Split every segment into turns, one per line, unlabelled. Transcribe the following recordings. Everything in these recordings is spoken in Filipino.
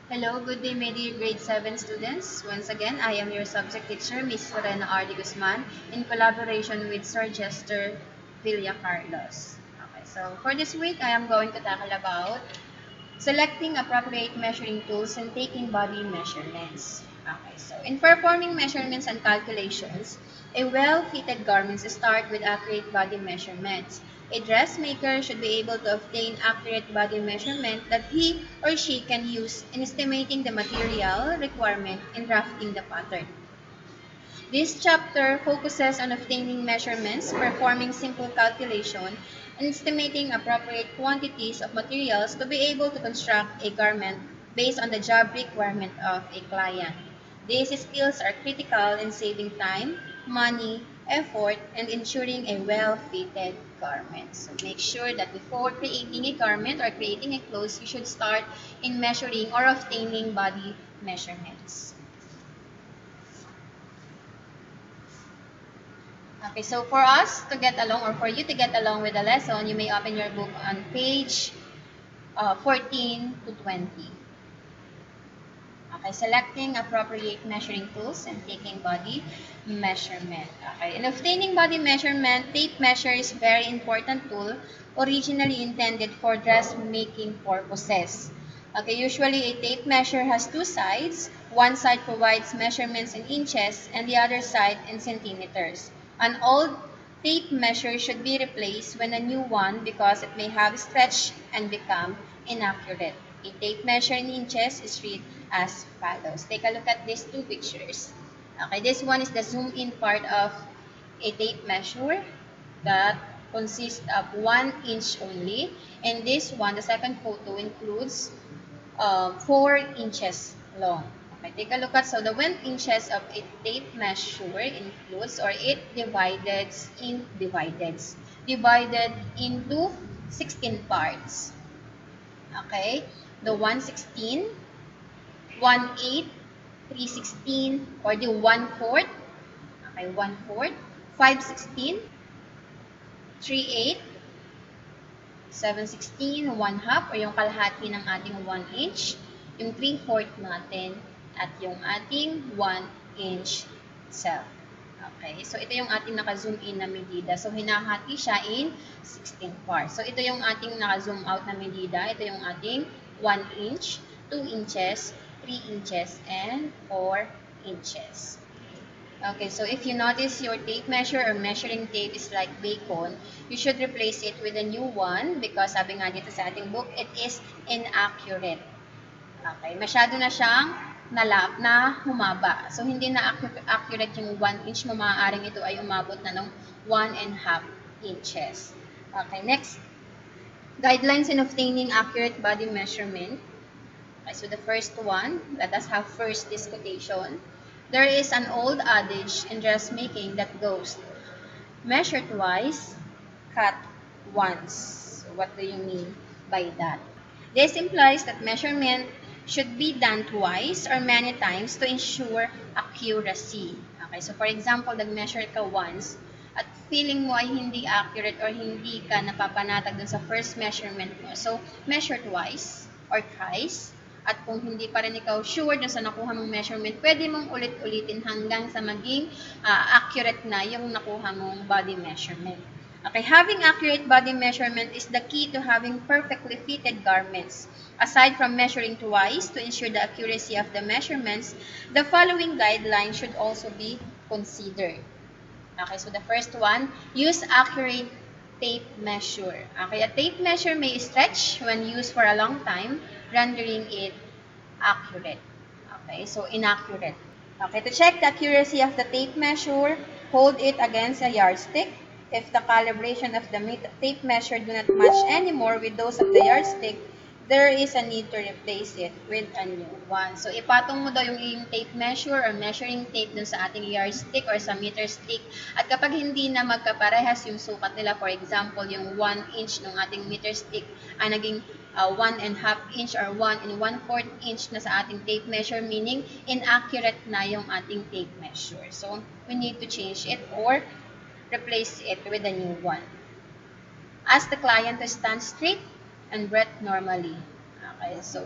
Hello, good day, my dear grade 7 students. Once again, I am your subject teacher, Miss Lorena De Guzman, in collaboration with Sir Jester Villacarlos. Okay, so for this week, I am going to tackle about selecting appropriate measuring tools and taking body measurements. Okay, so in performing measurements and calculations, a well-fitted garment starts with accurate body measurements. A dressmaker should be able to obtain accurate body measurement that he or she can use in estimating the material requirement in drafting the pattern. This chapter focuses on obtaining measurements, performing simple calculation, and estimating appropriate quantities of materials to be able to construct a garment based on the job requirement of a client. These skills are critical in saving time, money, effort, and ensuring a well-fitted garment. So make sure that before creating a garment or creating a clothes, you should start in measuring or obtaining body measurements. Okay, so for us to get along or for you to get along with the lesson, you may open your book on page 14 to 20. Okay, selecting appropriate measuring tools and taking body measurement. Okay, in obtaining body measurement, tape measure is very important tool originally intended for dressmaking purposes. Okay, usually a tape measure has two sides. One side provides measurements in inches and the other side in centimeters. An old tape measure should be replaced when a new one because it may have stretched and become inaccurate. A tape measure in inches is read as follows. Take a look at these two pictures. Okay, this one is the zoom in part of a tape measure that consists of 1 inch only. And this one, the second photo, includes 4 inches long. Okay, take a look at, so the 1 inches of a tape measure includes, or it divided into 16 parts. Okay, the 1/16, 1/8, 3/16, or the 1/4. Okay, 1/4, 5/16, 3/8, 7/16, 1/2 o yung kalahati ng ating 1 inch, yung 3/4 natin, at yung ating 1 inch itself. Okay, so ito yung ating naka-zoom in na medida. So hinahati siya in 16 parts. So ito yung ating naka-zoom out na medida. Ito yung ating 1 inch, 2 inches, 3 inches, and 4 inches. Okay, so if you notice your tape measure or measuring tape is like bacon, you should replace it with a new one because sabi nga dito sa ating book, it is inaccurate. Okay, masyado na siyang na humaba. So, hindi na accurate yung 1 inch mo. Maaaring ito ay umabot na ng 1.5 inches. Okay, next. Guidelines in obtaining accurate body measurement. Okay, so the first one, let us have first this quotation. There is an old adage in dressmaking that goes, measure twice, cut once. So what do you mean by that? This implies that measurement should be done twice or many times to ensure accuracy. Okay, so for example, nag-measure ka once at feeling mo ay hindi accurate or hindi ka napapanatag dun sa first measurement mo. So, measure twice or thrice. At kung hindi pa rin ikaw sure dun sa nakuha mong measurement, pwede mong ulit-ulitin hanggang sa maging accurate na yung nakuha mong body measurement. Okay, having accurate body measurement is the key to having perfectly fitted garments. Aside from measuring twice to ensure the accuracy of the measurements, the following guidelines should also be considered. Okay, so the first one, use accurate tape measure. Okay, a tape measure may stretch when used for a long time, rendering it accurate. Okay, so inaccurate. Okay, to check the accuracy of the tape measure, hold it against a yardstick. If the calibration of the tape measure do not match anymore with those of the yardstick, there is a need to replace it with a new one. So, ipatong mo daw yung iyong tape measure or measuring tape dun sa ating yardstick or sa meter stick. At kapag hindi na magkaparehas yung sukat nila, for example, yung 1 inch ng ating meter stick ay naging 1.5 inch or 1 and 1/4 inch na sa ating tape measure, meaning inaccurate na yung ating tape measure. So, we need to change it or replace it with a new one. Ask the client to stand straight and breathe normally. Okay, so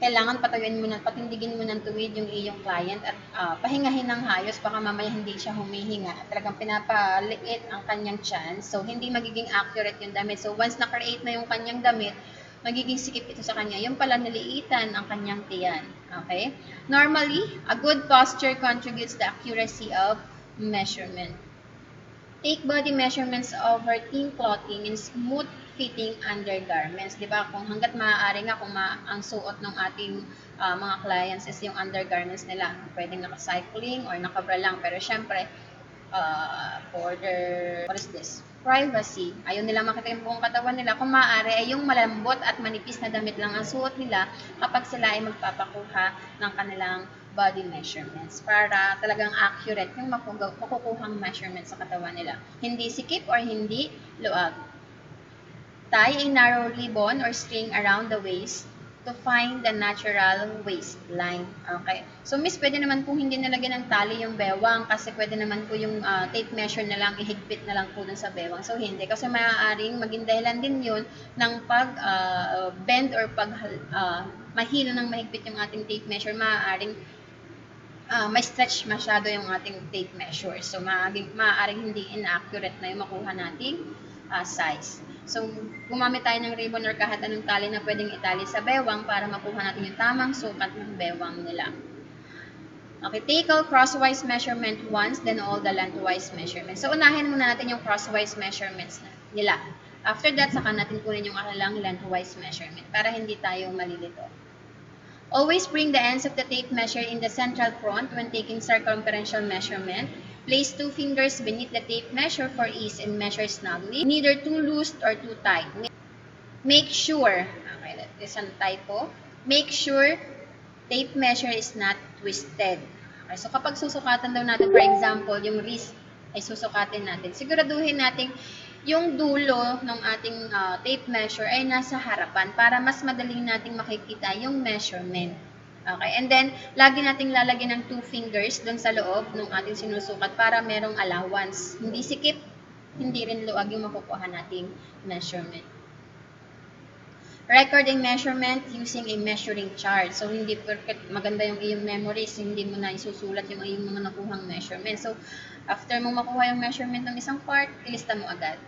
kailangan patindigin mo ng tuwid yung iyong client at pahingahin ng hayos, baka mamaya hindi siya humihinga. Talagang pinapaliit ang kanyang chance. So, hindi magiging accurate yung damit. So, once na-create na yung kanyang damit, magiging sikip ito sa kanya. Yung pala naliitan ang kanyang tiyan. Okay? Normally, a good posture contributes the accuracy of measurement. Take body measurements over thin clothing and smooth fitting undergarments. Di ba? Kung hanggat maaari nga, kung ang suot ng ating mga clients is yung undergarments nila, pwedeng naka-cycling or nakabra lang. Pero syempre, for their, what is this? Privacy. Ayaw nila makita yung buong katawan nila. Kung maaari, ay yung malambot at manipis na damit lang ang suot nila kapag sila ay magpapakuha ng kanilang body measurements para talagang accurate yung makukuhang measurements sa katawan nila. Hindi sikip or hindi luag. Tie a narrow ribbon or string around the waist to find the natural waistline. Okay. So, miss, pwede naman po hindi nalagyan ng tali yung bewang kasi pwede naman po yung tape measure na lang, ihigpit na lang po dun sa bewang. So, hindi. Kasi maaaring maging dahilan din yun ng pag-bend or pag mahilo ng mahigpit yung ating tape measure. Maaaring may stretch masyado yung ating tape measure. So, maaaring hindi inaccurate na yung makuha nating size. So, gumamit tayo ng ribbon or kahit anong tali na pwedeng itali sa bewang para makuha natin yung tamang sukat ng bewang nila. Okay, take all crosswise measurement once, then all the lengthwise measurements. So, unahin muna natin yung crosswise measurements nila. After that, saka natin kunin yung kanilang lengthwise measurement para hindi tayo malilito. Always bring the ends of the tape measure in the central front when taking circumferential measurement. Place 2 fingers beneath the tape measure for ease and measure snugly, neither too loose or too tight. Make sure, okay, that is a typo. Make sure tape measure is not twisted. Okay, so kapag susukatan daw natin, for example, yung wrist ay susukatin natin, siguraduhin natin yung dulo ng ating tape measure ay nasa harapan para mas madaling nating makikita yung measurement. Okay, and then, lagi nating lalagyan ng 2 fingers dun sa loob ng ating sinusukat para merong allowance. Hindi sikip, hindi rin luwag yung makukuha nating measurement. Recording measurement using a measuring chart. So, hindi perfect maganda yung iyong memories, hindi mo na isusulat yung iyong mga nakuhang measurement. So, after mo makuha yung measurement ng isang part, ilista mo agad.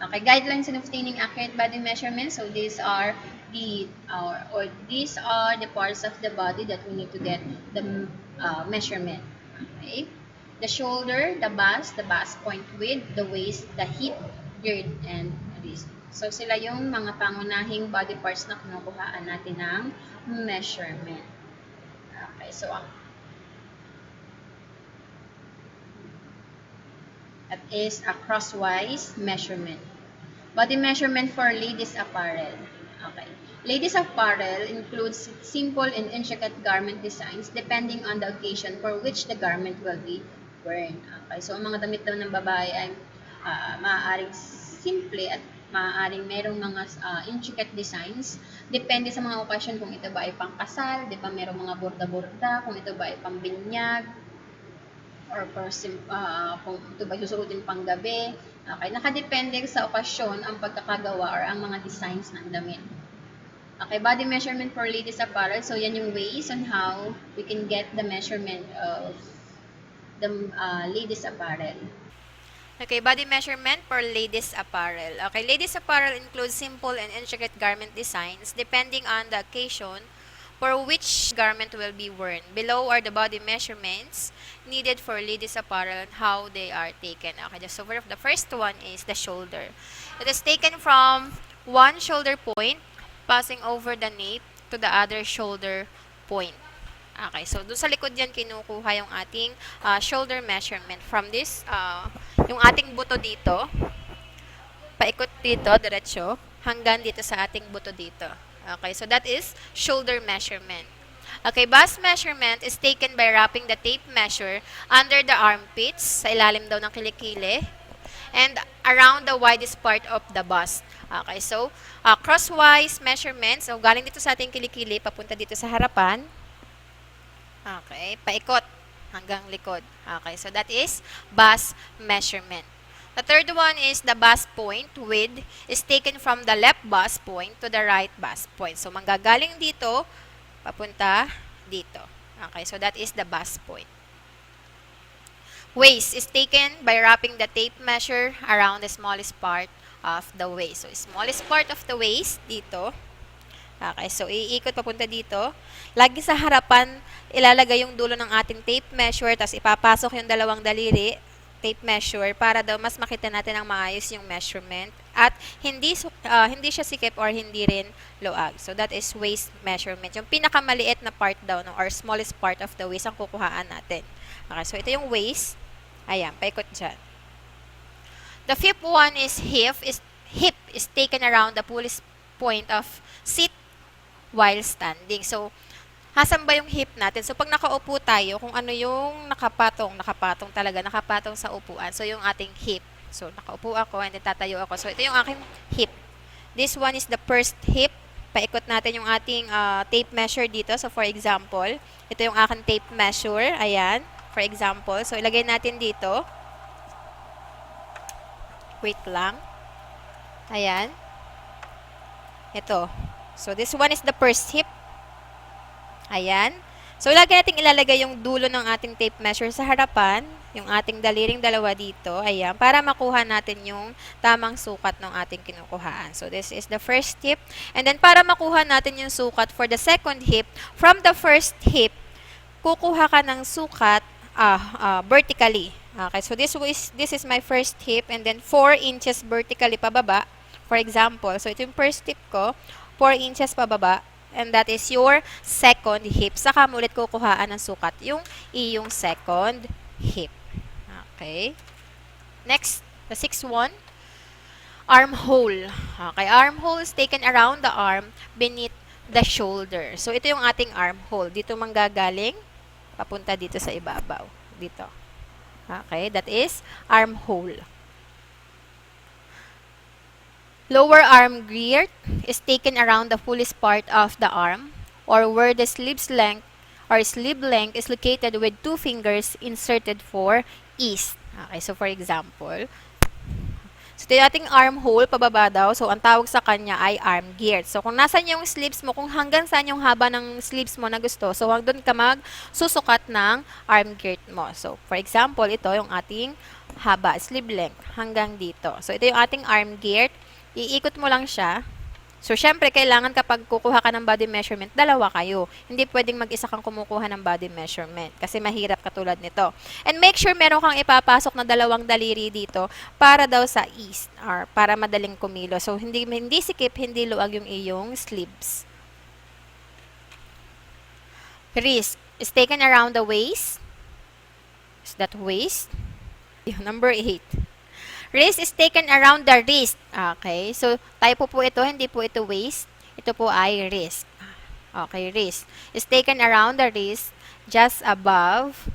Okay, guidelines in obtaining accurate body measurements. So, these are the parts of the body that we need to get the measurement. Okay, the shoulder, the bust point width, the waist, the hip, girth, and wrist. So, sila yung mga pangunahing body parts na kinukuhaan natin ng measurement. Okay, so that is a crosswise measurement. Body measurement for ladies apparel. Okay. Ladies apparel includes simple and intricate garment designs depending on the occasion for which the garment will be worn. Okay. So, ang mga damit daw ng babae ay maaaring simple at maaaring merong mga intricate designs. Depende sa mga okasyon kung ito ba ay pangkasal, di ba merong mga borda-borda, kung ito ba ay pambinyag, or kung ito ba susuotin pang gabi. Okay, nakadepende sa okasyon ang pagkakagawa or ang mga designs ng damit. Okay, body measurement for ladies apparel. So, yan yung ways on how we can get the measurement of the ladies apparel.
Okay, body measurement for ladies apparel. Okay, ladies apparel includes simple and intricate garment designs depending on the occasion for which garment will be worn. Below are the body measurements needed for ladies apparel and how they are taken. Okay, so the first one is the shoulder. It is taken from one shoulder point passing over the nape to the other shoulder point. Okay, so doon sa likod yan kinukuha yung ating shoulder measurement from this, yung ating buto dito, paikot dito, diretso, hanggang dito sa ating buto dito. Okay, so that is shoulder measurement. Okay, bust measurement is taken by wrapping the tape measure under the armpits, sa ilalim daw ng kilikili, and around the widest part of the bust. Okay, so crosswise measurement, so galing dito sa ating kilikili, papunta dito sa harapan. Okay, paikot hanggang likod. Okay, so that is bust measurement. The third one is the bust point. Width is taken from the left bust point to the right bust point. So, manggagaling dito, papunta dito. Okay, so that is the bust point. Waist is taken by wrapping the tape measure around the smallest part of the waist. So, smallest part of the waist dito. Okay, so iikot papunta dito. Lagi sa harapan, ilalagay yung dulo ng ating tape measure, tapos ipapasok yung dalawang daliri, tape measure, para daw mas makita natin ang maayos yung measurement. At hindi siya sikip or hindi rin luag. So, that is waist measurement. Yung pinakamaliit na part daw, no, or smallest part of the waist ang kukuhaan natin. Okay, so ito yung waist. Ayan, paikot dyan. The fifth one is hip. Hip is taken around the fullest point of seat while standing. So, hasan ba yung hip natin? So, pag nakaupo tayo, kung ano yung nakapatong sa upuan. So, yung ating hip. So, nakaupo ako and then tatayo ako. So, ito yung aking hip. This one is the first hip. Paikot natin yung ating tape measure dito. So, for example, ito yung aking tape measure. Ayan. For example. So, ilagay natin dito. Wait lang. Ayan. Ito. So, this one is the first hip. Ayan. So, lagi natin ilalagay yung dulo ng ating tape measure sa harapan, yung ating daliring dalawa dito, ayan, para makuha natin yung tamang sukat ng ating kinukuhaan. So, this is the first hip. And then, para makuha natin yung sukat for the second hip, from the first hip, kukuha ka ng sukat vertically. Okay, so this is my first hip, and then 4 inches vertically pababa. For example, so ito yung first hip ko, 4 inches pababa, and that is your second hip. Saka mo ulit kukuhaan ng sukat yung iyong second hip. Okay. Next, the sixth one, armhole. Okay, armhole is taken around the arm beneath the shoulder. So, ito yung ating armhole. Dito manggagaling, papunta dito sa ibabaw. Dito. Okay, that is armhole. Lower arm girt is taken around the fullest part of the arm, or where the sleeve length is located with 2 fingers inserted for ease. Okay, so for example, so ito yung ating armhole, pababa daw. So, ang tawag sa kanya ay arm girt. So, kung nasan yung sleeves mo, kung hanggang saan yung haba ng sleeves mo na gusto, so doon ka magsusukat ng arm girt mo. So, for example, ito yung ating haba, sleeve length, hanggang dito. So, ito yung ating arm girt. Iikot mo lang siya. So, syempre, kailangan kapag kukuha ka ng body measurement, dalawa kayo. Hindi pwedeng mag-isa kang kumukuha ng body measurement kasi mahirap katulad nito. And make sure meron kang ipapasok na dalawang daliri dito para daw sa ease or para madaling kumilo. So, hindi sikip, hindi luwag yung iyong sleeves. Wrist is taken around the waist. Is that waist? Number 8. Wrist is taken around the wrist. Okay. So, tayo po ito, hindi po ito waist. Ito po ay wrist. Okay, wrist. Is taken around the wrist just above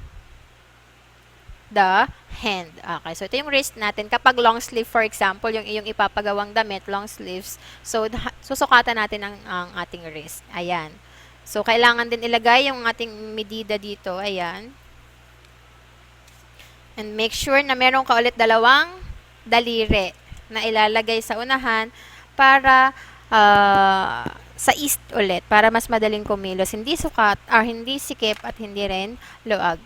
the hand. Okay. So, ito yung wrist natin. Kapag long sleeve, for example, yung iyong ipapagawang damit, long sleeves, so, susukatan natin ang ating wrist. Ayan. So, kailangan din ilagay yung ating medida dito. Ayan. And make sure na meron ka ulit dalawang daliri na ilalagay sa unahan para sa east ulit, para mas madaling kumilos. Hindi sukat, or hindi sikip at hindi rin luag.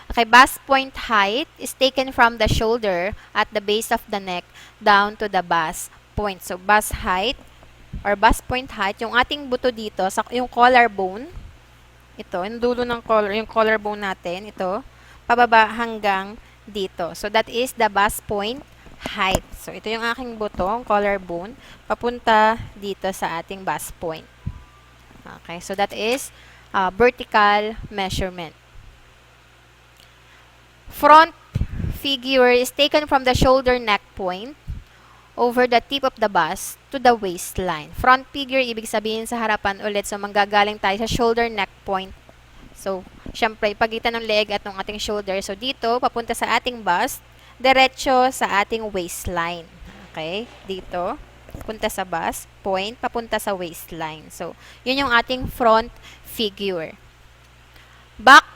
Okay, bust point height is taken from the shoulder at the base of the neck down to the bust point. So, bust height or bust point height, yung ating buto dito, yung collarbone, ito, yung dulo ng yung collarbone natin, ito, pababa hanggang dito. So, that is the bust point height. So, ito yung aking buto, collarbone, papunta dito sa ating bust point. Okay, so that is vertical measurement. Front figure is taken from the shoulder neck point over the tip of the bust to the waistline. Front figure, ibig sabihin sa harapan ulit. So, manggagaling tayo sa shoulder neck point. So, syempre, pagitan ng leg at ng ating shoulder. So, dito, papunta sa ating bust, diretso sa ating waistline. Okay? Dito, punta sa bust, point, papunta sa waistline. So, yun yung ating front figure. Back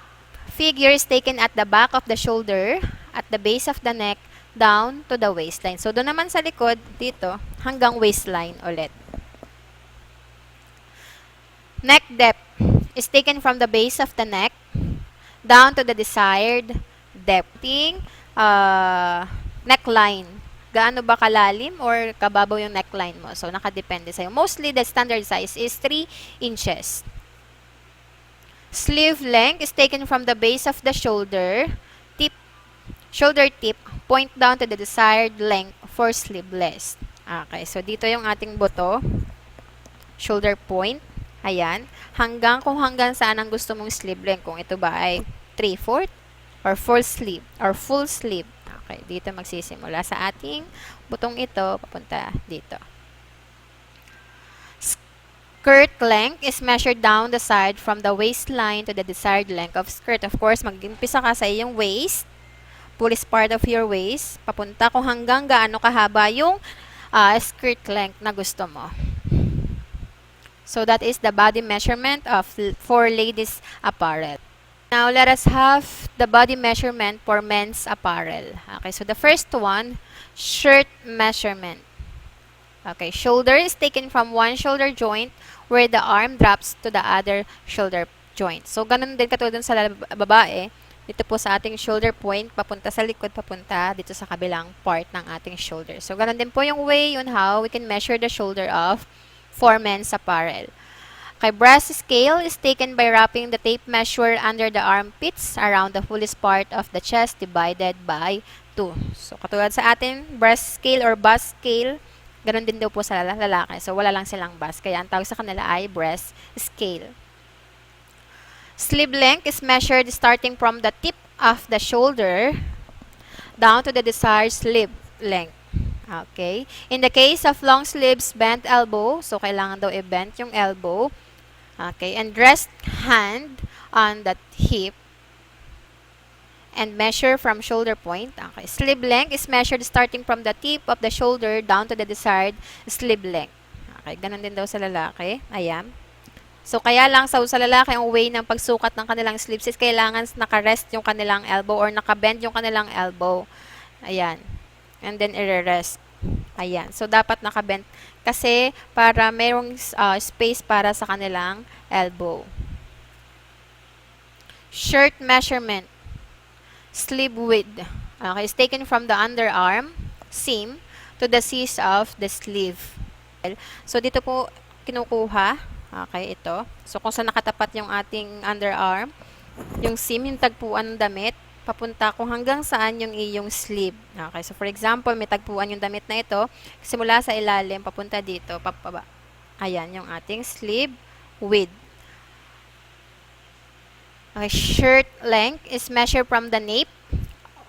figure is taken at the back of the shoulder, at the base of the neck, down to the waistline. So, doon naman sa likod, dito, hanggang waistline ulit. Neck depth is taken from the base of the neck down to the desired depth. Neckline. Gaano ba kalalim or kababaw yung neckline mo? So, nakadepende sa'yo. Mostly, the standard size is 3 inches. Sleeve length is taken from the base of the shoulder tip, point down to the desired length for sleeveless. Okay, so dito yung ating buto, shoulder point, ayan, kung hanggang saan ang gusto mong sleeve length, kung ito ba ay 3/4 or full sleeve. Okay, dito magsisimula sa ating butong ito, papunta dito. Skirt length is measured down the side from the waistline to the desired length of skirt. Of course, mag-umpisa ka sa iyong waist, fullest part of your waist, papunta kung hanggang gaano kahaba yung skirt length na gusto mo. So, that is the body measurement for ladies apparel. Now, let us have the body measurement for men's apparel. Okay, so the first one, shirt measurement. Okay, shoulder is taken from one shoulder joint where the arm drops to the other shoulder joint. So, ganun din katulad sa babae. Dito po sa ating shoulder point, papunta sa likod, papunta dito sa kabilang part ng ating shoulder. So, ganun din po yung way on how we can measure the shoulder of for men's apparel. Okay, breast scale is taken by wrapping the tape measure under the armpits around the fullest part of the chest divided by 2. So, katulad sa ating breast scale or bust scale, ganun din daw po sa lalaki. So, wala lang silang bust. Kaya, ang tawag sa kanila ay breast scale. Sleeve length is measured starting from the tip of the shoulder down to the desired sleeve length. Okay. In the case of long sleeves, bent elbow. So, kailangan daw i-bent yung elbow. Okay. And rest hand on the hip and measure from shoulder point. Okay. Sleeve length is measured starting from the tip of the shoulder down to the desired sleeve length. Okay. Ganun din daw sa lalaki. Ayan. So, kaya lang sa lalaki, ang way ng pagsukat ng kanilang sleeves is kailangan naka-rest yung kanilang elbow or naka-bend yung kanilang elbow. Ayan. And then, i-rest. Ayan. So, dapat naka-bend. Kasi, para mayroong space para sa kanilang elbow. Shirt measurement. Sleeve width. Okay. Is taken from the underarm, seam, to the seams of the sleeve. So, dito po, kinukuha. Okay, ito. So, kung saan nakatapat yung ating underarm, yung seam, yung tagpuan ng damit, papunta kung hanggang saan yung iyong sleeve. Okay, so for example, may tagpuan yung damit na ito, simula sa ilalim, papunta dito, papaba. Ayan, yung ating sleeve width. Okay, shirt length is measured from the nape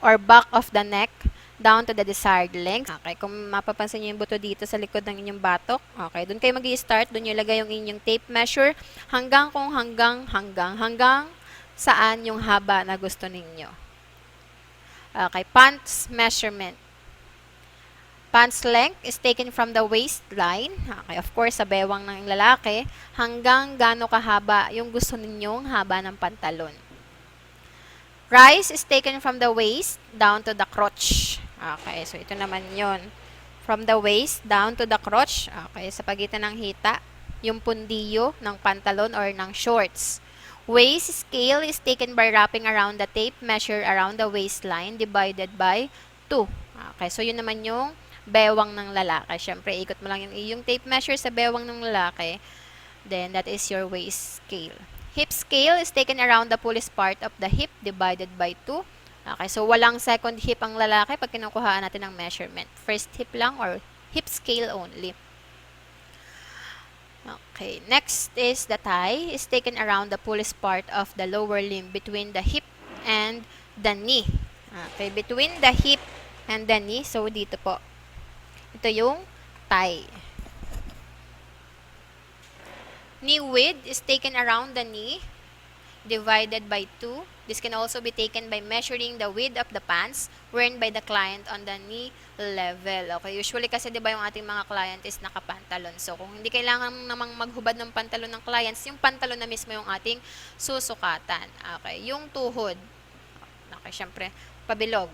or back of the neck down to the desired length. Okay, kung mapapansin niyo yung buto dito sa likod ng inyong batok, okay, doon kayo mag-i-start, doon niyo ilagay yung inyong tape measure hanggang saan yung haba na gusto ninyo. Okay, pants measurement. Pants length is taken from the waistline, okay, of course, sa bewang ng lalaki, hanggang gaano kahaba yung gusto ninyong haba ng pantalon. Rise is taken from the waist down to the crotch. Okay, so ito naman yun. From the waist down to the crotch. Okay, sa pagitan ng hita, yung pundiyo ng pantalon or ng shorts. Waist scale is taken by wrapping around the tape measure around the waistline divided by 2. Okay, so yun naman yung bewang ng lalaki. Siyempre, ikot mo lang yung iyong tape measure sa bewang ng lalaki. Then, that is your waist scale. Hip scale is taken around the fullest part of the hip divided by 2. Okay, so walang second hip ang lalaki pag kinukuhaan natin ng measurement. First hip lang or hip scale only. Okay, next is the thigh is taken around the fullest part of the lower limb between the hip and the knee. Okay, between the hip and the knee. So, dito po. Ito yung thigh. Knee width is taken around the knee divided by 2. This can also be taken by measuring the width of the pants worn by the client on the knee level. Okay, usually kasi 'di ba yung ating mga client is nakapantalon. So kung hindi kailangan namang maghubad ng pantalon ng clients, yung pantalon na mismo yung ating susukatan. Okay, yung tuhod. Okay, syempre, pabilog.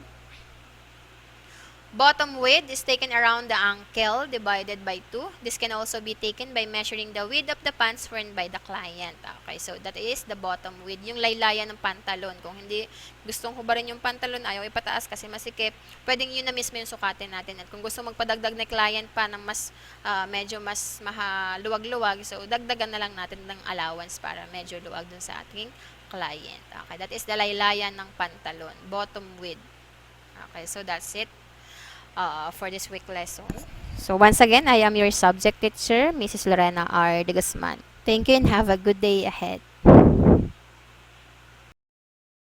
Bottom width is taken around the ankle divided by 2. This can also be taken by measuring the width of the pants worn by the client. Okay, so that is the bottom width. Yung laylayan ng pantalon. Kung hindi gustong hubarin yung pantalon, ayaw ipataas kasi masikip, pwedeng yun na mismo yung sukatin natin. At kung gusto magpadagdag na client pa ng mas medyo mas luwag-luwag, so dagdagan na lang natin ng allowance para medyo luwag dun sa ating client. Okay, that is the laylayan ng pantalon. Bottom width. Okay, so that's it for this week lesson. So once again, I am your subject teacher, Mrs. Lorena De Guzman. Thank you and have a good day ahead.